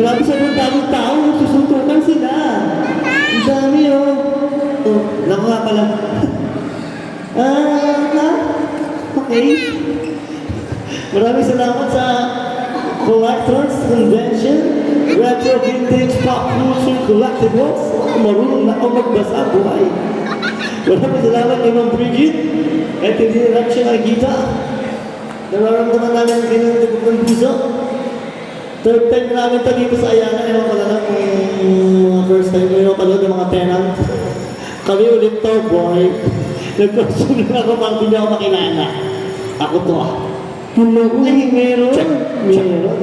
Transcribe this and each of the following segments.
Grabe sa mga daming tao, susuntukan sila. Ang dami, oh. Oh, naku nga pala. Okay. Maraming salamat sa Collectors Convention, Retro Vintage Pop Culture Collectibles. Marunong na ako magbasa buhay. Maraming salamat kay Ma'am Bridget. Kahit hindi na lang siya nakikita. Nararamdaman namin ang kanyang tibok ng puso. Third time namin ito dito sa Ayala. Ewan ko na lang kung mga first time ko yung panood ng mga tenant. Kami ulit to, boy. Nag-question na ako pang hindi ako makilala. Ako to ah. Hello, ay, meron. Meron.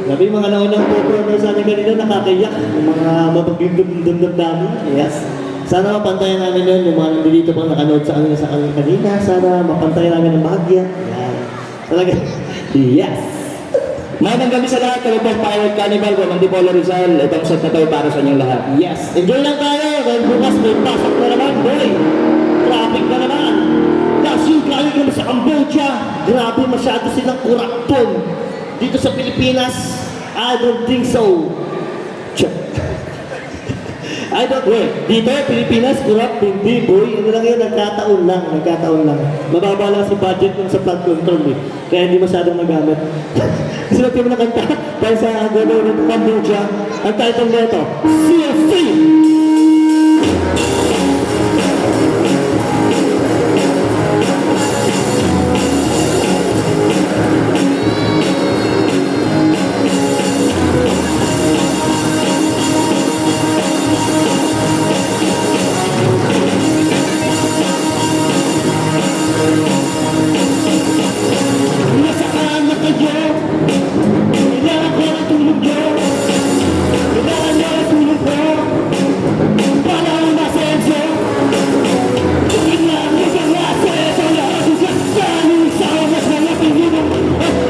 Sabi yung mga naunang po-proner sa amin kanina, nakakayak. Yung mga mapagdundum namin. Yes. Sana mapantayan namin yun. Yung mga nandito pang nakanood sa amin kanina. Sana mapantayan namin ng bahagya. Yan. Talaga. Yes. Magandang gabi sa lahat. Kami po Pirate Cannibal from Antipolo Rizal. Itong set na tayo para sa inyong lahat. Yes. Enjoy lang tayo. Dahil bukas may pasok na naman, boy. Traffic na naman. Kasi galing naman sa Cambodia. Grabe, masyado silang kurakton. Dito sa Pilipinas, I don't think so. Check. I don't know. Dito, Pilipinas, kurap, hindi, boy. Ano lang yun, nagkataon lang. Mababa lang si budget ng sa flood control eh. Kaya hindi masyadong magamit. Sinati mo na kanta dahil sa gano'n ng Cambodia. Ang title nito, CFC! Nasaan na kayo? Kailangan ko ng tulog nyo. Kailangan nyo ng tulog ko. Para ang masenso. Tingin lang yung sa masenso. Lahat yung sa saling sa mas mga pinunong.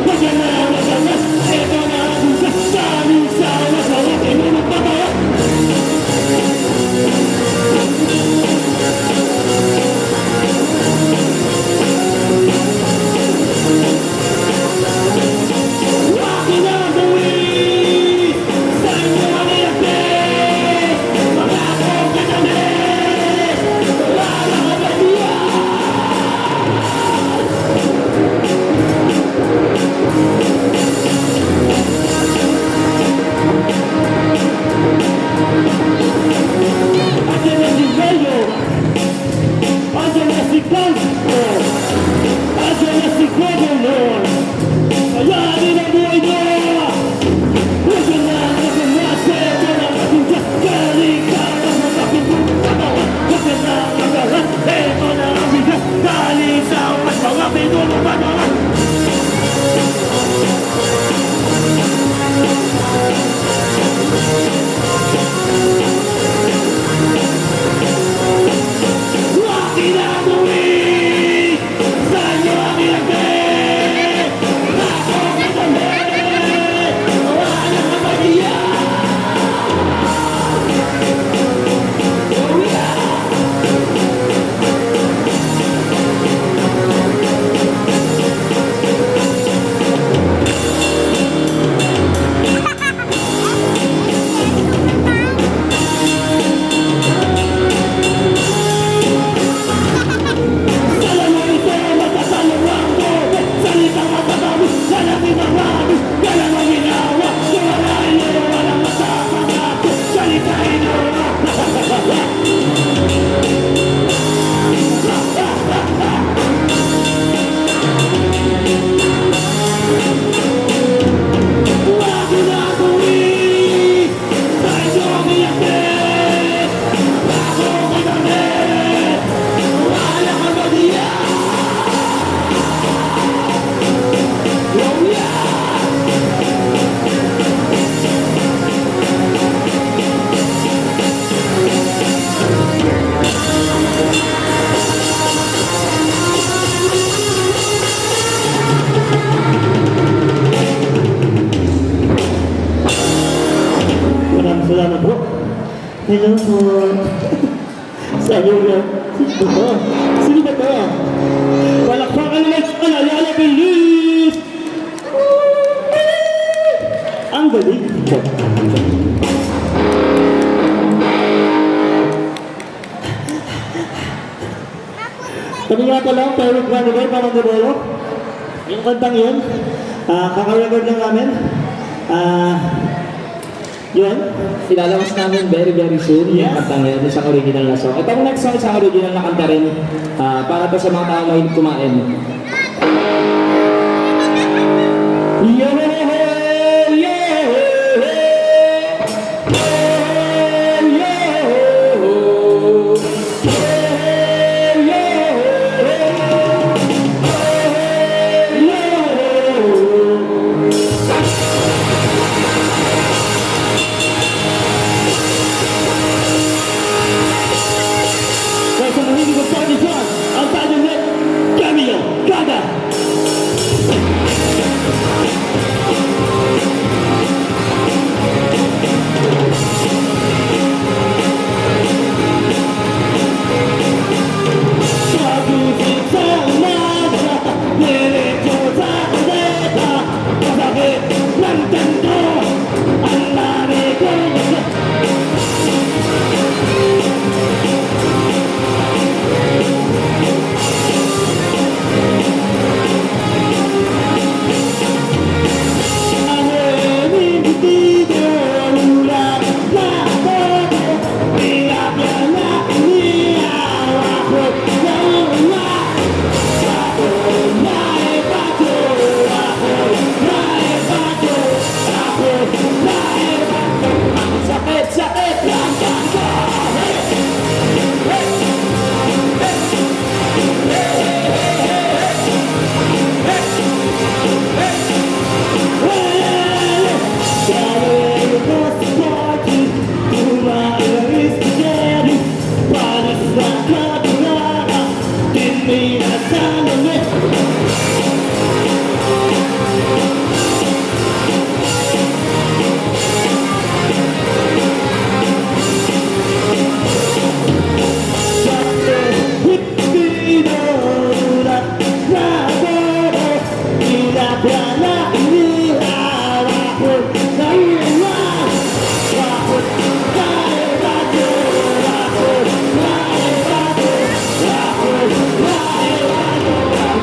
Wag yan na masalas. Ito na yung sa saling sa mas mga pinunong. Babaya. Walking on the way, saying you want me to stay. Mga akong kagalit, wala lang ang katiyan. Andiyan na si Bello, andiyan na si Gansko, andiyan na si Governor. Kayanin ang buhay niyo! Huwag ka na nagamasin mo na matindas. Galing ka na mapapindong sa bawat. Huwag ka na magalas. Ito na ang bigas. Galing sa mas mga pinulong manalas. Walking on the way, sa inyo ang ilagay. Ako kagalit, wala ka magiyan. Oh yeah. Alam mo ito, matatalungan ko. Salitang matatamis, salamin ang rami. Galang ang ginawa, sumalain mo, walang masama ako. Salitain mo na. Walking on the way, sa inyo ang iyakin. Ako kagalit, wala kang magiyan. Oh yeah! Maraming salamat po. Hello po. Sa iyo na. Sino ba to? Sino ba to? Palakpakan naman ang Ayala Police! Ang galing! Check. Kami nga pala, Pirate Carnival, Pamandibolo. Yung kantang yun, kaka-record lang namin. Yun. Ilalabas namin very soon yung Yes. kantang yan, isang original na song. Itong next song, isang original na kanta rin para to sa mga tao mahilig kumain. Yeah, yeah, yeah, Guys, ang mahilig ng party dyan, ang tayo net, Cameo, Gaga! Pag-ibig sa umaga, diretso sa kaleta, masakit ng ganto, ang dami kong Sakit, sakit!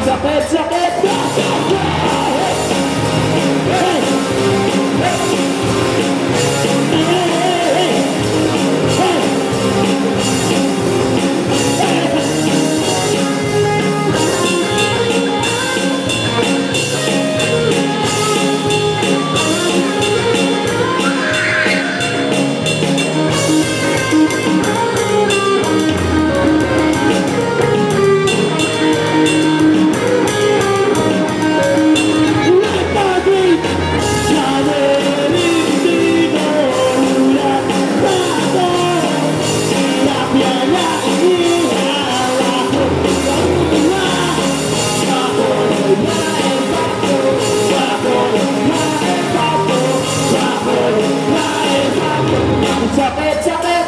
Sakit, sakit! Sakit, sakit!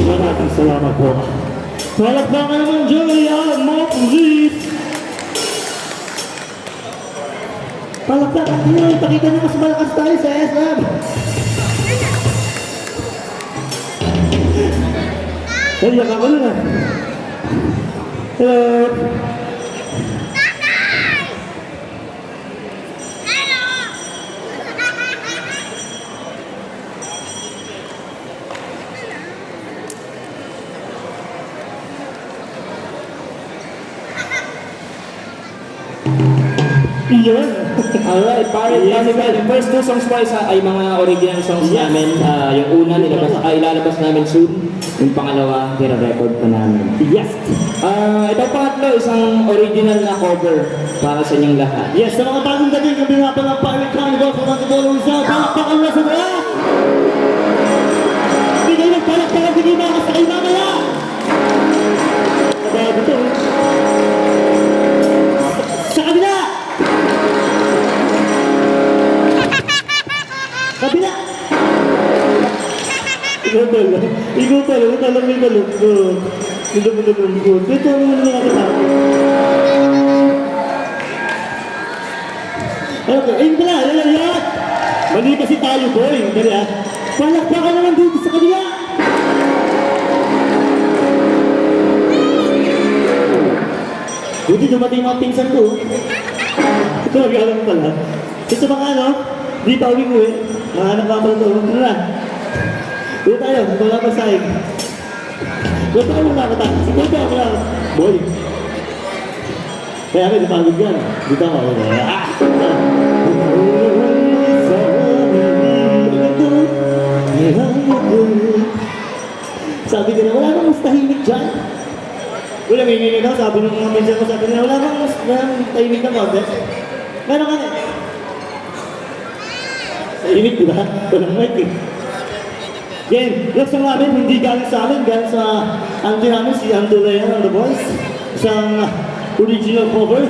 Maraming salamat po. Palakpakan naman, Julia Mokulis! Palakpakan nyo, ipakita nyo mas malakas tayo sa SM! Hey, yaka ko na. Hello! Iyon! Alright, Pirate Carnival. Yung first two songs po ay mga original songs Yes. namin. Yung una, ilalabas namin soon. Yung pangalawa, record pa namin. Yes! Itong pangatlo, isang original na cover para sa inyong lahat. Yes, sa mga bagong dating, kami nga pa ng Pirate Carnival sa mga Tibolo Rizal, palakpakan na sa mga! Hindi kayo nagpalakpakan, hindi makasakay mamaya! Sabago to. pala. Ikaw pala, alam mo yung malungkot. Hindi mo nalungkot. Ito mo naman nakatakot. Okay, ayun pala, yan. Mali kasi tayo, boy. Dali ah. Palakpakan naman dito sa kanila. Buti dumating mga pinsan ko. Ito, nag-alam pala. Ito mga ano, di pa uwi-uwi. Mga anak ka pala ito. Ano na? Dito tayo, wala pa sahig. Dito ka muna kata. Dito ka muna. Boy. Kaya kaya napagod yan. Dito ako. Ah! Sabi ko na, wala bang mas tahimik dyan? Wala, may ingay daw. Sabi ng mga minsan ko, sabi nila, wala bang mas tahimik na konti? Meron ka na. Tahimik, di ba? Walang mic eh. Yan, yung song namin, hindi galing sa amin, galing sa auntie namin, si Ando Leon and the Boys. Isang original cover.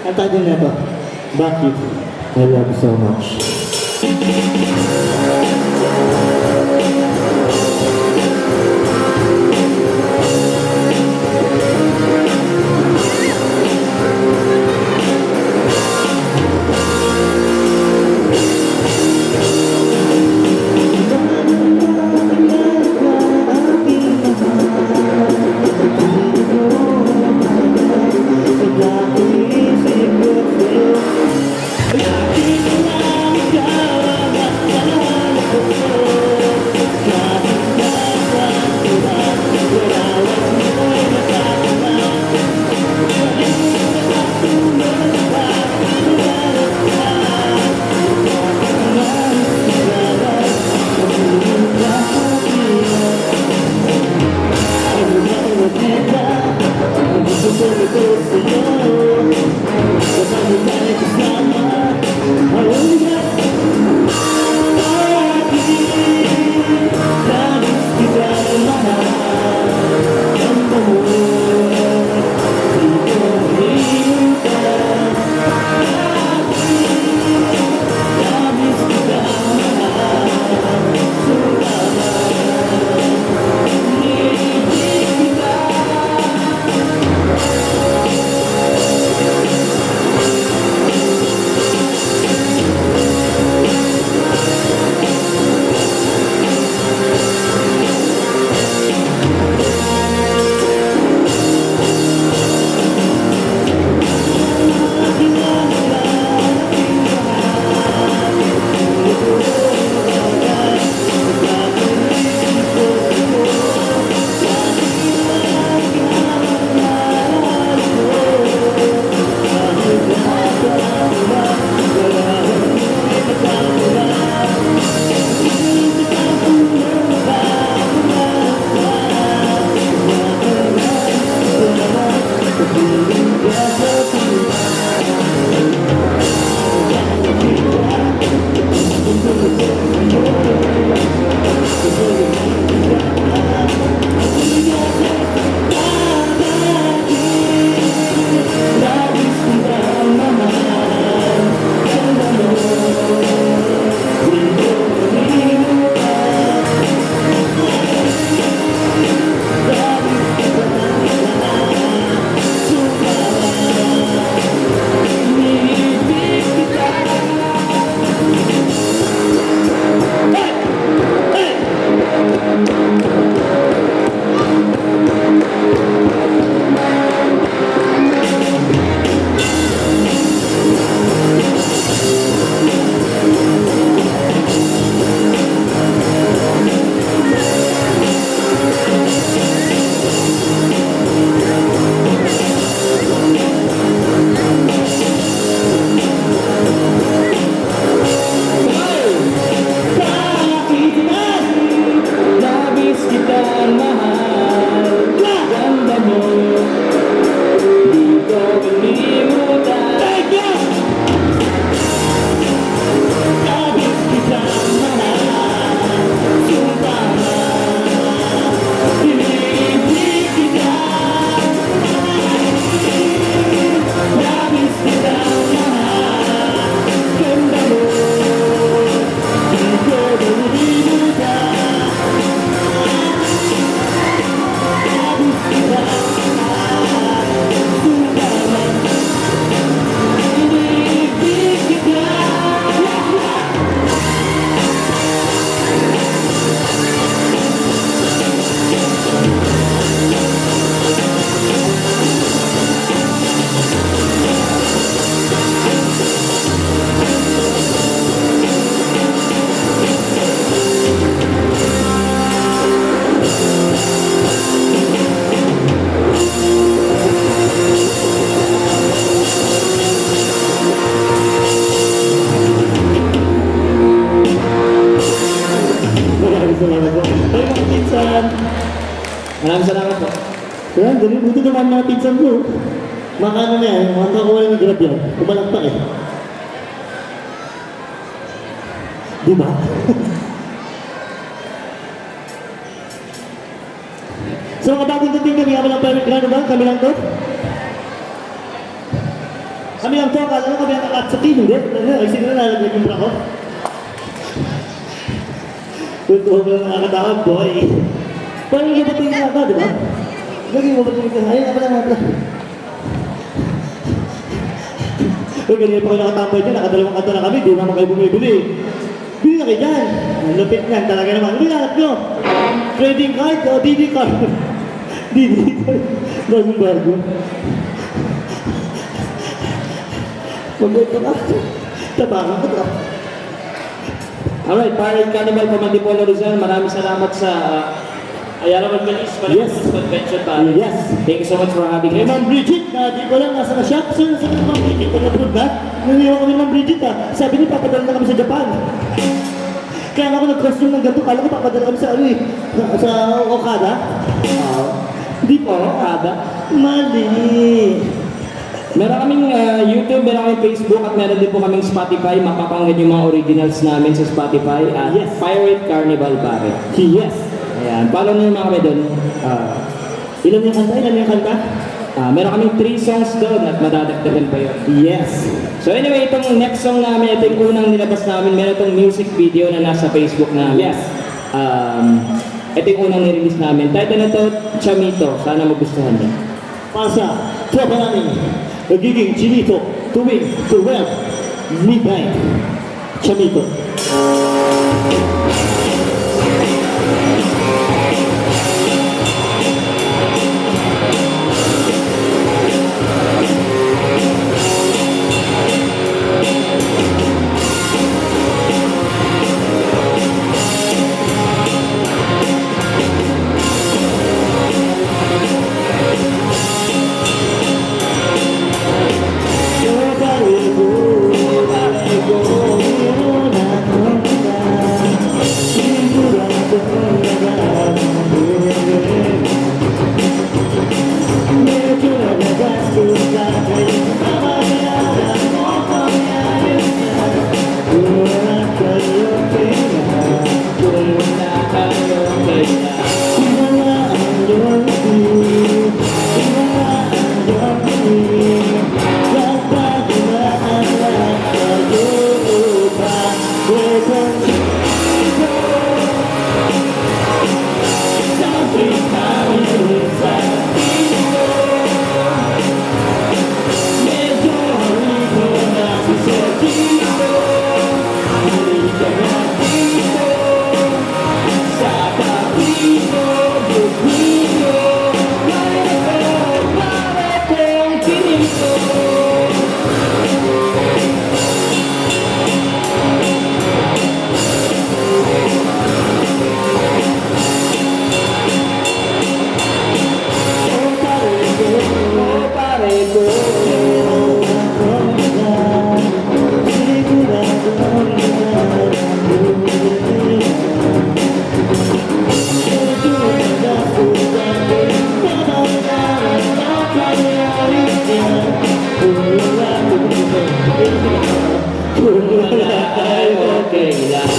Ang title na ito, Bakit I Love You So Much. Lagi ko lang ikaw ang akala. Maraming salamat po. Kaya, dali, buti naman mga pinsan ko. Makano na yan, mga kakuha ng grab yan. Kumalakpak eh. Di ba? So mga bagong dating kami, kami lang Pirate Carnival, kami lang to. Kami lang to, akala ko kami ang kakatsuki, hindi? Ay, sige na nalaglag yung bra ko. Tutuwa ko lang nakakatakot, boy. Parang yung dating na ako, di ba? Lagi mo ba ito? Ayun, ako lang, ako lang. Uy, ganyan pa kayo nakatambay dyan, nakadalawang kanto na kami, di naman kayo bumibili. Bili na kayo dyan. Ang lupit niyan, talaga naman. Ano lahat nyo? Trading card o DD card? DD card. Bagong bago. Mag-wait ka ba? Tabangan ko to. Alright, Pirate Carnival from Antipolo Rizal. Maraming salamat sa Ayala Magbalis Yes. Convention Pare. Yes. Thank you so much for having Kay us. Ma'am Bridget, na di ko lang nasa na-shop. Sir, nasa na Ma'am Bridget? Pag-approve ba? Naniwa kami Ma'am Bridget Sabi niya, papadala na kami sa Japan. Kaya nga ako nag-costume ng ganito, kala ko papadala kami sa ano eh, sa Okada. Di po, Okada. Mali. Meron kaming YouTube, meron kaming Facebook, at meron din po kaming Spotify. Mapapanggan yung mga originals namin sa Spotify. At Yes. Pirate Carnival Pare. Yes. Ayan, follow nyo naman kami doon. Ilan yung kanta? Ilan yung kanta? Meron kaming 3 songs doon at madadagdagan pa yun. Yes. So anyway, itong next song namin, ito yung unang nilabas namin. Meron itong music video na nasa Facebook namin. Yes. Ito yung unang nirelease namin. Title na ito, Chamito. Sana magustuhan niyo. Para sa tropa namin, nagiging Chinito, tuwing, to wealth, midnight, Chamito. Okay lang.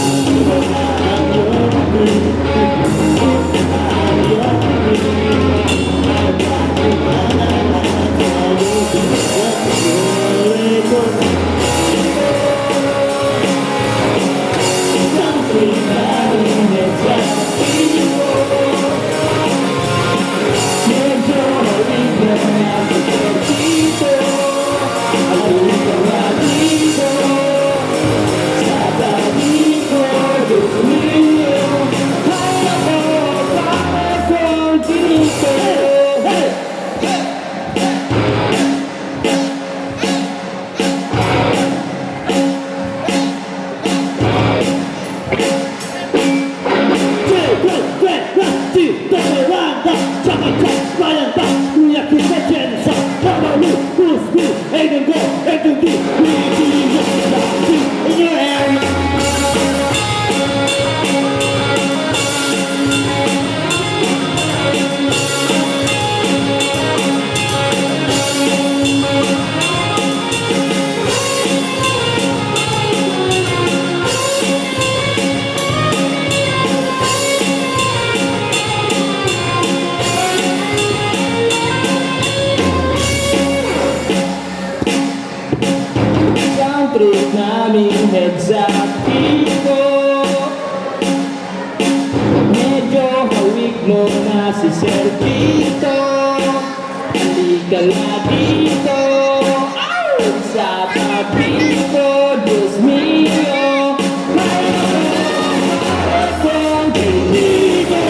trip namin heads up dito. Medyo hawig mo na si Sergito. Halika na dito. Sa tabi ko, Diyos mio. May akong dinigo.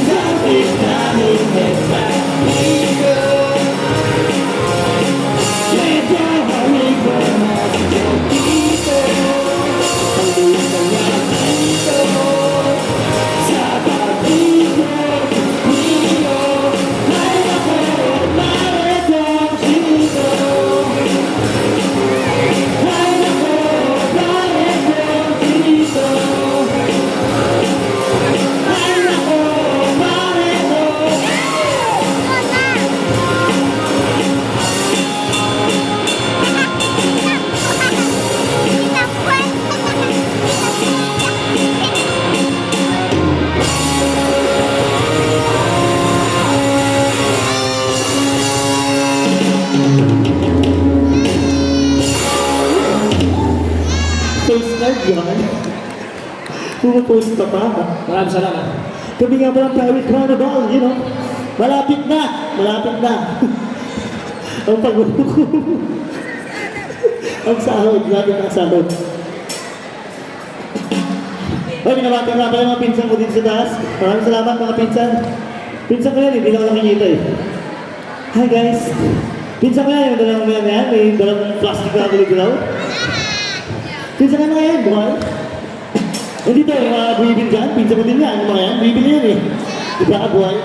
Sa trip namin heads up dito. Medyo hawig mo na si Sergito. Halika na dito. Sa tabi ko, mio. May akong dinigo. May akong dinigo. May akong Post card yan. Pumapost pa pa. Maraming salamat. Kami nga ba ng Pirate Carnival, you know? Malapit na! Malapit na! Ang pag-uko. Ang sahod, natin ang sahod. Ay, binabati nga pala mga pinsan ko dito sa taas. Maraming salamat mga pinsan. Pinsan ko yan, hindi na ako nakikita eh. Hi guys! Pinsan ko yan, yung dalang mga yan, may dalang plastic na gulo-gulaw. Pinsan ka na yan, buhay. Hindi to, yung mga buwibil dyan, pinsan ko din yan, yung mga yan, buwibil yan eh. Diba ka buhay?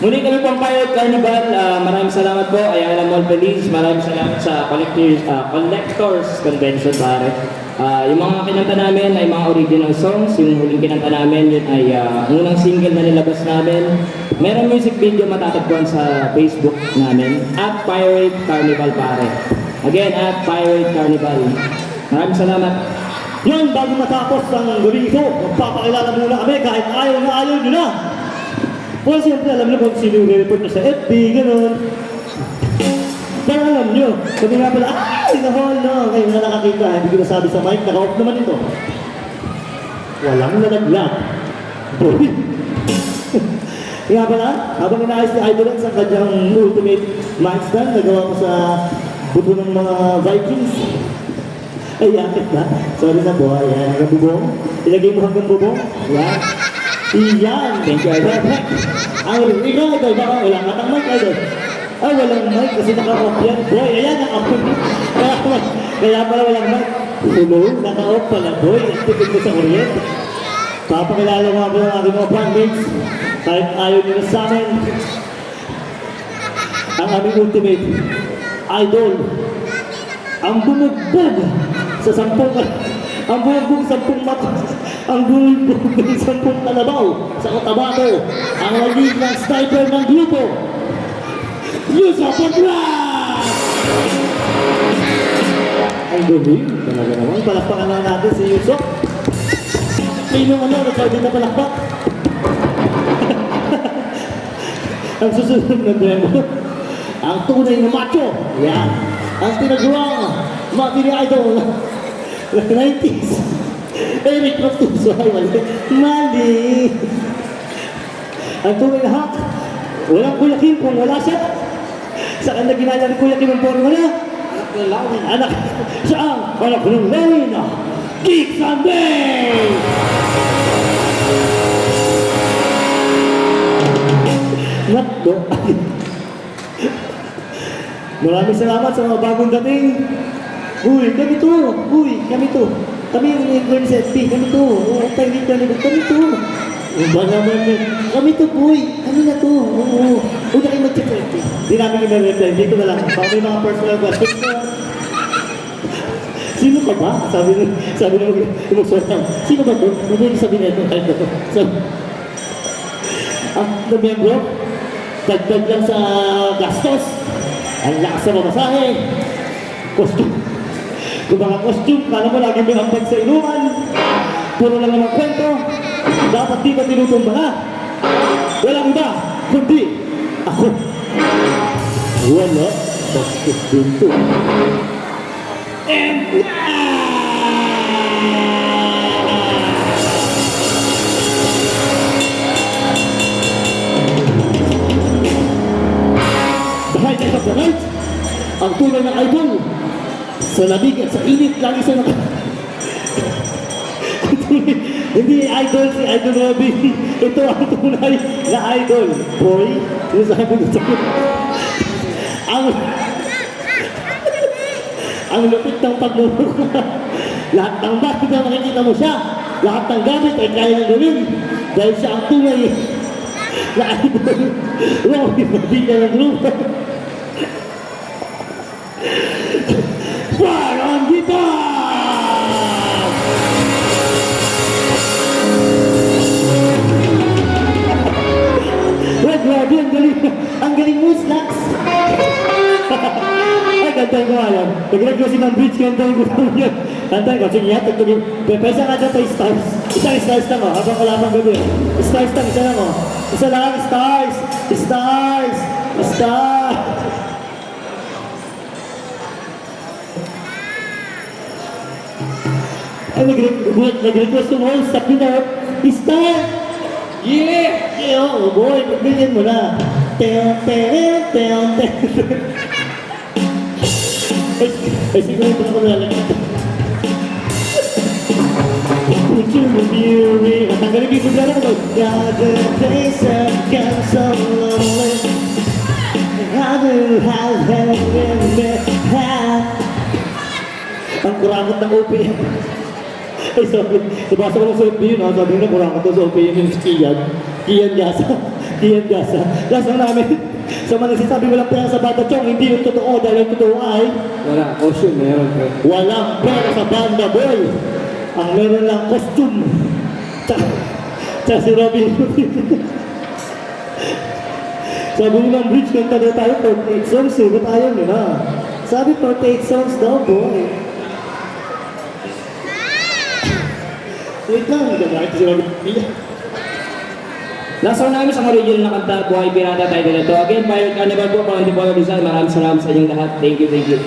Muli kami pang Pirate Carnival. Maraming salamat po. Ayala Mall Feliz. Maraming salamat sa Collectors Convention pare. Yung mga kinanta namin ay mga original songs. Yung huling kinanta namin yun ay unang single na nilabas namin. Merong music video matatagpuan sa Facebook namin at Pirate Carnival pare. Again, at Pirate Carnival. Maraming salamat. Yan, bago matapos ang gabi ito, magpapakilala muna kami kahit ayaw nyo na. Well, siyempre alam nyo kung sino yung report nyo sa FB, gano'n. Pero alam nyo, sabi nga pala, ay, nahol, no. Ngayon na nakakita, hindi ko nasabi sa mic, naka-off naman ito. Walang nalaglag. Boy. Kaya pala, habang inaayos ni Idolens ang kanyang ultimate mic stand, nagawa ko sa buto ng mga Vikings. Ay, yakit na. Sorry na po, ayan, hanggang bubong. Ilagay mo hanggang bubong. Yan. Iyan. Thank you, Idol. Perfect. Ang ikaw, Idol, baka wala ka ng mic, Idol. Ay, walang mic kasi naka-off yan. Boy, ayan, naka-off. Kaya pala walang mic. Hello, naka-off pala, boy. Tipid mo sa kuryente. Papakilala mo ako ng aking mga bandmates. Kahit ayaw nila sa amin. Ang aming ultimate idol. Ang bumugbog sa ang bumugbog sa 10 mata. Ang bumugbog sa 10 kalabaw sa Cotabato. Ang naging ng sniper ng grupo. Yusuf Padras! Ang galing. Talaga naman. Palakpakan lang natin si Yusuf. Sino nagsabi na palakpak? Ang susunod na demo. Ang tunay na macho. Yan. Ang tinagawang Matini Idol. 90s. Eric Rotuso. Ay, mali. Ang tunay na hak. Walang kuyakin kung wala siya. Saan na ginala ni Kuya Kim ang forma niya? Anak siya ang anak ng Lane. Geek Sunday! Nakdo. Maraming salamat sa mga bagong dating. Uy, kami to. Uy, kami to. Kami yung influence sa FB. Kami to. Kami to. Ba naman yun? Kami to, boy. Kami na to. Oo. Huwag na kayo mag-check sa FB. Hindi namin i-reply. Dito na lang. Baka may mga personal questions na. Sino ka ba? Sabi na mag-suot lang. Sino ba to? Hindi sabihin na ito. Kahit na to. Ang miyembro, dagdag lang sa gastos. Ang lakas sa mamasahe. Costume. Kung mga costume, kala mo lagi may ambag sa inuman. Puro lang naman kwento. Dapat di ka tinutumba na. Walang iba, kundi ako. Wala. Bastos din to. And the highlight of the night, ang tunay na idol. Sa lamig at sa init, lagi siya naka... Ang tunay, hindi idol si Idol Robin. Ito ang tunay na idol. Boy, sinasabi ko sa'yo. Ang lupit ng paglulok. Lahat ng bakit na makikita mo siya, lahat ng gamit ay kaya nang gawin. Dahil siya ang tunay na idol. Robin, mabigyan ng grupo. Fire on guitar! Well, grabe, ang galing mo, Slacks. Ay, kantahin ko nga yan. Pag-record ko si Ma'am Bridge, kantahin ko naman yan. Kantahin ko, sige yan, tagtugin. Pesa nga dyan tayo, stars. Isang stars lang, oh, habang wala pang gabi. Stars lang, isa lang, oh. Isa lang, stars! Stars! Stars! Ay, nag-request mo, stop nyo na, start! Yeah! Yeah, oh boy, pagbigyan mo na. Teon, teon, teon, teon. Ay, siguro ito ako lalagyan. Put you in beauty. At tanggalin ko yung gano'n ko. Gather days and get so lonely. How do you have me? Ang kurangot ng OPM. Ay, sorry. Nabasa ko lang sa FB yun, ha? Sabi na kurangot daw sa OPM yung Kian. Kian Gasa. Kian Gasa. Gasa namin. Sa mga nagsasabi walang pera sa Banda Chong, hindi yung totoo dahil yung totoo ay Wala, ocean, meron ka. walang pera sa Banda Boy. Ang meron lang costume. Tsaka si Robin. Sabi mo ng bridge, kanta daw tayo 48 songs eh. Ba't ayaw nyo na? Sabi 48 songs daw, boy. Wait lang, hindi ka si Robin. Last round namin sa original na kanta, Buhay Pirata tayo nito. Again, Pirate Carnival po, mga hindi po Rizal. Maraming salamat sa inyong lahat. Thank you, thank you.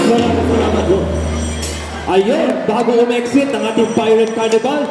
Maraming salamat po. Ayun, bago umexit ang ating Pirate Carnival,